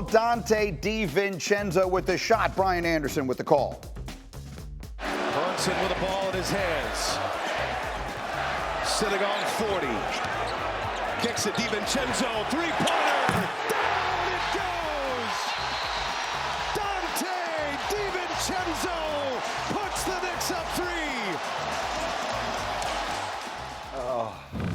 Dante DiVincenzo with the shot. Brian Anderson with the call. Brunson with the ball in his hands. Sitting on 40. Kicks it, DiVincenzo, three-pointer. Down it goes! Dante DiVincenzo puts the Knicks up 3.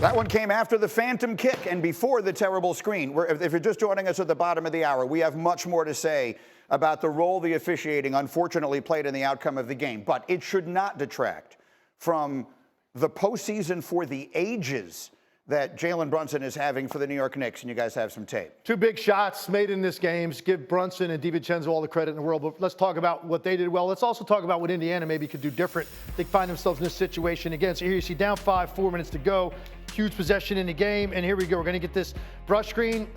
That one came after the phantom kick and before the terrible screen. If you're just joining us at the bottom of the hour, we have much more to say about the role the officiating unfortunately played in the outcome of the game. But it should not detract from the postseason for the ages that Jalen Brunson is having for the New York Knicks, and you guys have some tape. Two big shots made in this game. Give Brunson and DiVincenzo all the credit in the world, but let's talk about what they did well. Let's also talk about what Indiana maybe could do different. They find themselves in this situation again. So here you see down 5, 4 minutes to go. Huge possession in the game, and here we go. We're going to get this brush screen,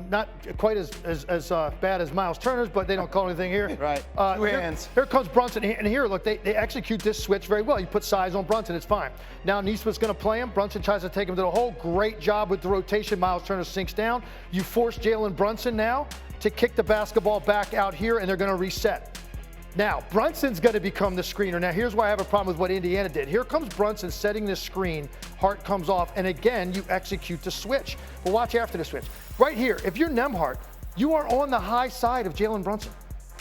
not quite as bad as Miles Turner's, but they don't call anything here. Right. Two hands. Here comes Brunson, and here, look, they execute this switch very well. You put size on Brunson, it's fine. Now Nesmith's going to play him. Brunson tries to take him to the hole. Great job with the rotation. Miles Turner sinks down. You force Jalen Brunson now to kick the basketball back out here, and they're going to reset. Now, Brunson's going to become the screener. Now, here's why I have a problem with what Indiana did. Here comes Brunson setting this screen. Hart comes off, and again, you execute the switch. But watch after the switch. Right here, if you're Nembhard, you are on the high side of Jalen Brunson.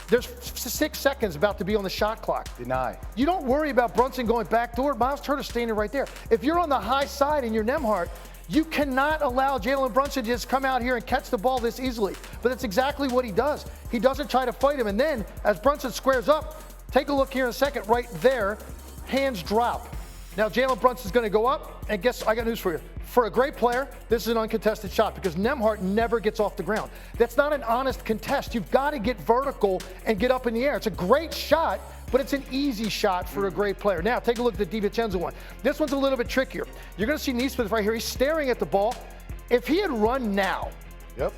There's 6 seconds about to be on the shot clock. Deny. You don't worry about Brunson going backdoor. Miles Turner standing right there. If you're on the high side and you're Nembhard, you cannot allow Jalen Brunson to just come out here and catch the ball this easily. But that's exactly what he does. He doesn't try to fight him. And then, as Brunson squares up, take a look here in a second. Right there, hands drop. Now, Jalen Brunson's going to go up. And guess, I got news for you. For a great player, this is an uncontested shot because Nembhard never gets off the ground. That's not an honest contest. You've got to get vertical and get up in the air. It's a great shot, but it's an easy shot for a great player. Now, take a look at the DiVincenzo one. This one's a little bit trickier. You're going to see Nesmith right here. He's staring at the ball. If he had run now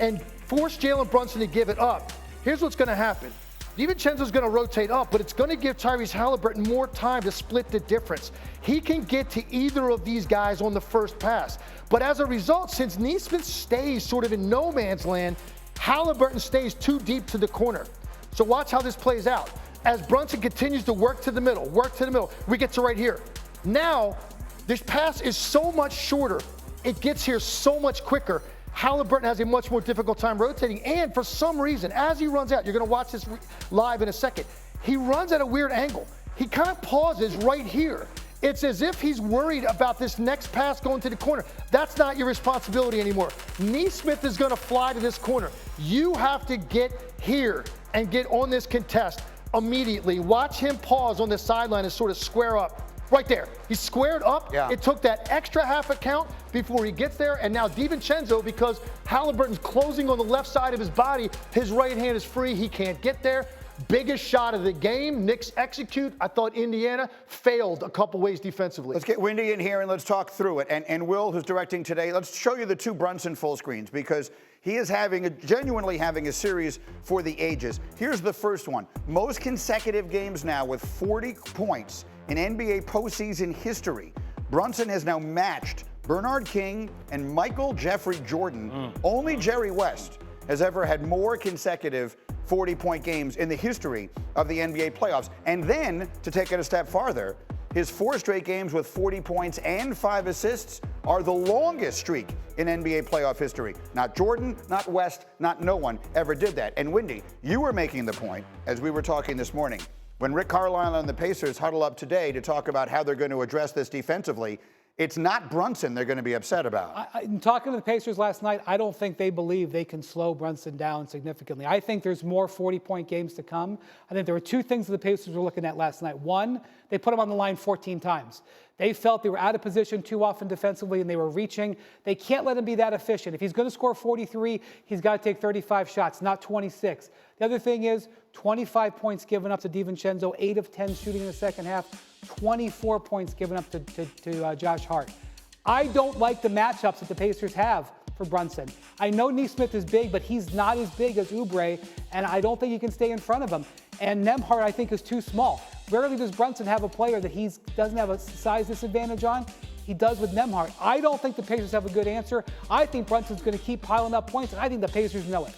and forced Jalen Brunson to give it up, here's what's going to happen. DiVincenzo's going to rotate up, but it's going to give Tyrese Halliburton more time to split the difference. He can get to either of these guys on the first pass. But as a result, since Nesmith stays sort of in no man's land, Halliburton stays too deep to the corner. So watch how this plays out. As Brunson continues to work to the middle, we get to right here. Now, this pass is so much shorter. It gets here so much quicker. Halliburton has a much more difficult time rotating, and for some reason, as he runs out, you're going to watch this live in a second, he runs at a weird angle. He kind of pauses right here. It's as if he's worried about this next pass going to the corner. That's not your responsibility anymore. Nesmith is going to fly to this corner. You have to get here and get on this contest immediately. Watch him pause on the sideline and sort of square up. Right there. He squared up. Yeah. It took that extra half a count before he gets there. And now DiVincenzo, because Halliburton's closing on the left side of his body, his right hand is free. He can't get there. Biggest shot of the game. Knicks execute. I thought Indiana failed a couple ways defensively. Let's get Windy in here and let's talk through it. And Will, who's directing today, let's show you the two Brunson full screens because he is genuinely having a series for the ages. Here's the first one. Most consecutive games now with 40 points in NBA postseason history. Brunson has now matched Bernard King and Michael Jeffrey Jordan. Only Jerry West has ever had more consecutive 40-point games in the history of the NBA playoffs. And then, to take it a step farther, his 4 straight games with 40 points and 5 assists are the longest streak in NBA playoff history. Not Jordan, not West, not no one ever did that. And Windy, you were making the point, as we were talking this morning, when Rick Carlisle and the Pacers huddle up today to talk about how they're going to address this defensively, it's not Brunson they're going to be upset about. In talking to the Pacers last night, I don't think they believe they can slow Brunson down significantly. I think there's more 40-point games to come. I think there were 2 things that the Pacers were looking at last night. One, they put him on the line 14 times. They felt they were out of position too often defensively and they were reaching. They can't let him be that efficient. If he's going to score 43, he's got to take 35 shots, not 26. The other thing is 25 points given up to DiVincenzo, 8 of 10 shooting in the second half, 24 points given up to Josh Hart. I don't like the matchups that the Pacers have for Brunson. I know Nesmith is big, but he's not as big as Oubre, and I don't think he can stay in front of him. And Nembhard, I think, is too small. Rarely does Brunson have a player that he doesn't have a size disadvantage on. He does with Nembhard. I don't think the Pacers have a good answer. I think Brunson's going to keep piling up points, and I think the Pacers know it.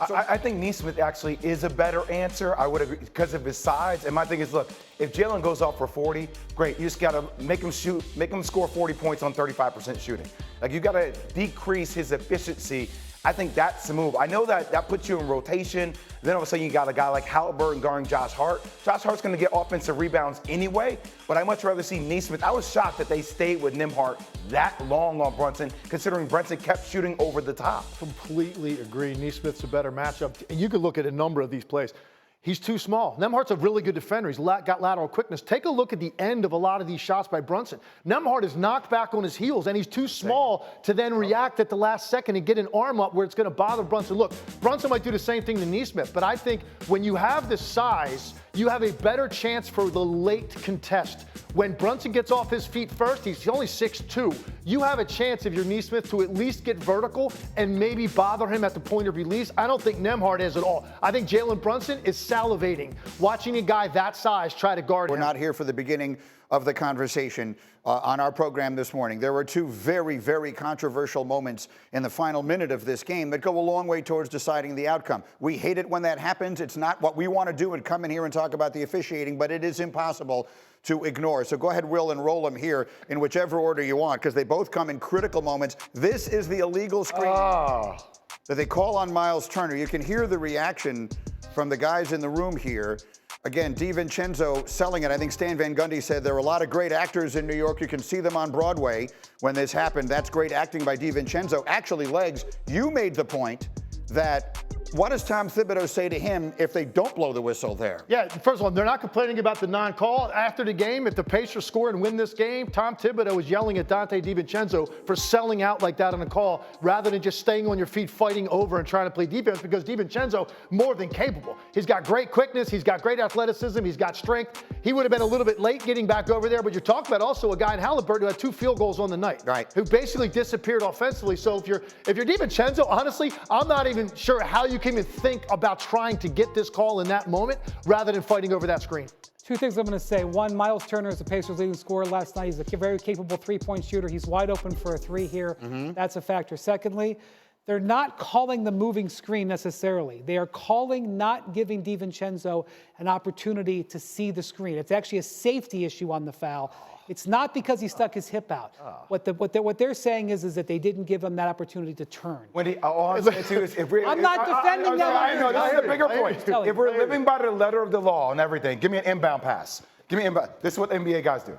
I think Neesmith actually is a better answer. I would agree because of his size. And my thing is, look, if Jalen goes off for 40, great. You just got to make him score 40 points on 35% shooting. Like, you got to decrease his efficiency. I think that's the move. I know that puts you in rotation. Then all of a sudden you got a guy like Halliburton guarding Josh Hart. Josh Hart's going to get offensive rebounds anyway, but I'd much rather see Neesmith. I was shocked that they stayed with Nembhard that long on Brunson, considering Brunson kept shooting over the top. Completely agree. Neesmith's a better matchup. And you could look at a number of these plays. He's too small. Nembhard's a really good defender. He's got lateral quickness. Take a look at the end of a lot of these shots by Brunson. Nembhard is knocked back on his heels, and he's too small to then react at the last second and get an arm up where it's going to bother Brunson. Look, Brunson might do the same thing to Neesmith, but I think when you have this size, you have a better chance for the late contest. When Brunson gets off his feet first, he's only 6'2". You have a chance, if you're Neesmith, to at least get vertical and maybe bother him at the point of release. I don't think Nembhard is at all. I think Jalen Brunson is salivating watching a guy that size try to guard him. We're not here for the beginning of the conversation on our program this morning. There were two very, very controversial moments in the final minute of this game that go a long way towards deciding the outcome. We hate it when that happens. It's not what we want to do and come in here and talk about the officiating, but it is impossible to ignore. So go ahead, Will, and roll them here in whichever order you want, because they both come in critical moments. This is the illegal screen that they call on Miles Turner. You can hear the reaction from the guys in the room here. Again, DiVincenzo selling it. I think Stan Van Gundy said there are a lot of great actors in New York. You can see them on Broadway when this happened. That's great acting by DiVincenzo. Actually, Legs, you made the point that what does Tom Thibodeau say to him if they don't blow the whistle there? Yeah, first of all, they're not complaining about the non-call. After the game, if the Pacers score and win this game, Tom Thibodeau is yelling at Dante DiVincenzo for selling out like that on a call rather than just staying on your feet, fighting over and trying to play defense, because DiVincenzo, more than capable. He's got great quickness. He's got great athleticism. He's got strength. He would have been a little bit late getting back over there, but you're talking about also a guy in Halliburton who had 2 field goals on the night, right, who basically disappeared offensively. So if you're DiVincenzo, honestly, I'm not even sure how you can even think about trying to get this call in that moment rather than fighting over that screen. Two things I'm going to say. One, Miles Turner is the Pacers' leading scorer last night. He's a very capable three-point shooter. He's wide open for a 3 here. That's a factor. Secondly, they're not calling the moving screen necessarily. They are calling not giving DiVincenzo an opportunity to see the screen. It's actually a safety issue on the foul. It's not because he stuck his hip out. What they're saying is that they didn't give him that opportunity to turn. All I'm saying too is I'm not defending them. I know, that's a bigger point. If we're living by the letter of the law and everything, give me an inbound pass. Give me an inbound. This is what NBA guys do.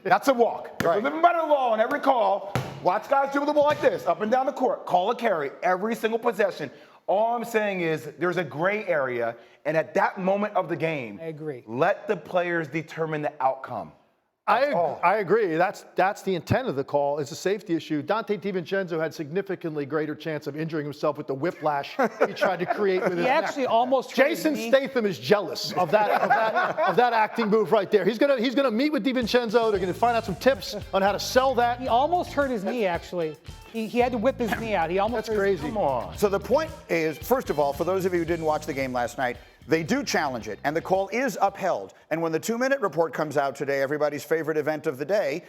That's a walk. If we're living by the law on every call, watch guys dribble the ball like this, up and down the court, call a carry every single possession. All I'm saying is there's a gray area, and at that moment of the game, I agree. Let the players determine the outcome. I agree. That's the intent of the call. It's a safety issue. Dante DiVincenzo had significantly greater chance of injuring himself with the whiplash he tried to create with his He actually neck. almost Jason Statham is jealous of that acting move right there. He's gonna meet with DiVincenzo. They're gonna find out some tips on how to sell that. He almost hurt his knee, actually. He had to whip his knee out. He almost That's hurt his crazy. knee. Come on. So the point is, first of all, for those of you who didn't watch the game last night, they do challenge it, and the call is upheld. And when the 2-minute report comes out today, everybody's favorite event of the day,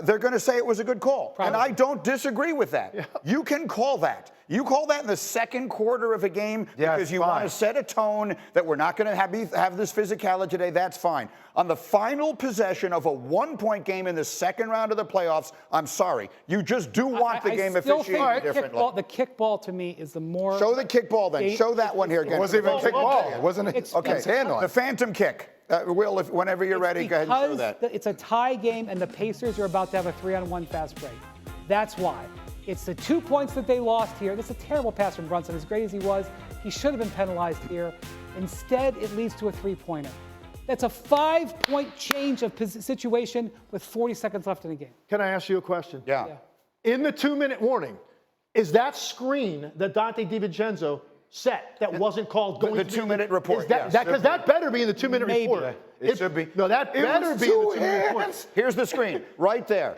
they're going to say it was a good call. Probably. And I don't disagree with that. Yeah. You can call that. You call that in the second quarter of a game because you want to set a tone that we're not going to have this physicality today. That's fine. On the final possession of a 1-point game in the second round of the playoffs, I'm sorry. You just do want the game officiated differently. The kickball to me is the more. Show the kickball then. Show that one here again. It wasn't even a kickball. It wasn't his hand on it. The phantom kick. Will, whenever you're ready, go ahead and show that. It's a tie game, and the Pacers are about to have a 3-on-1 fast break. That's why. It's the 2 points that they lost here. This is a terrible pass from Brunson. As great as he was, he should have been penalized here. Instead, it leads to a 3-pointer. That's a 5-point change of situation with 40 seconds left in the game. Can I ask you a question? Yeah. In the 2-minute warning, is that screen that Dante DiVincenzo set that wasn't called going the 2-minute report? Because that better be in the 2-minute report. It should be. No, that better be the 2 minute point. Here's the screen, right there.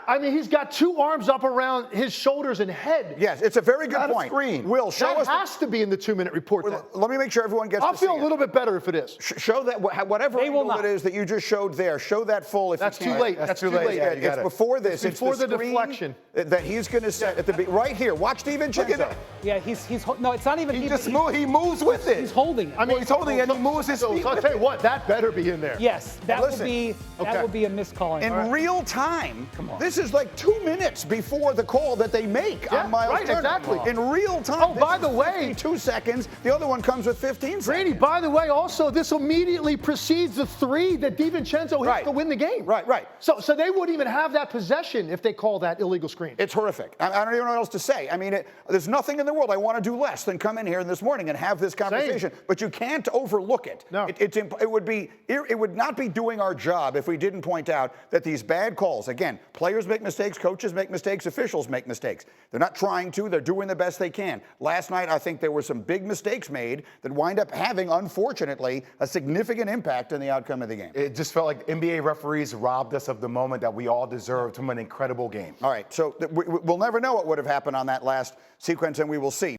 I mean, he's got 2 arms up around his shoulders and head. Yes, it's a very good Not a point. screen. Will, show That us. has to be in the 2 minute report. Then. Let me make sure everyone gets I'll to see feel a it. little bit better if it is. Show that, whatever They will angle not. it is that you just showed there, show that full if That's you too can. late. That's too late. Yeah, It's before this. It's before the screen deflection. that he's going to set at the right here. Watch DiVincenzo. Look at that. Yeah, no, it's not even. He moves with it. He's holding it. I mean, he's holding it and he moves his feet. So I'll tell you what, that better be in there. Yes, that would Listen, be a miscalling. In real time, this is like 2 minutes before the call that they make Yeah, on Miles right, Turner. exactly. In real time. Oh, by the way, 2 seconds. The other one comes with 15 seconds. Brady, by the way, also, this immediately precedes the 3 that DiVincenzo hits to win the game. Right. So they wouldn't even have that possession if they call that illegal screen. It's horrific. I don't even know what else to say. I mean, there's nothing in the world I want to do less than come in here this morning and have this conversation. But you can't overlook it. No. It would not be doing our job if we didn't point out that these bad calls, again, players make mistakes, coaches make mistakes, officials make mistakes. They're not trying to. They're doing the best they can. Last night, I think there were some big mistakes made that wind up having, unfortunately, a significant impact on the outcome of the game. It just felt like NBA referees robbed us of the moment that we all deserved from an incredible game. All right, so we'll never know what would have happened on that last sequence, and we will see.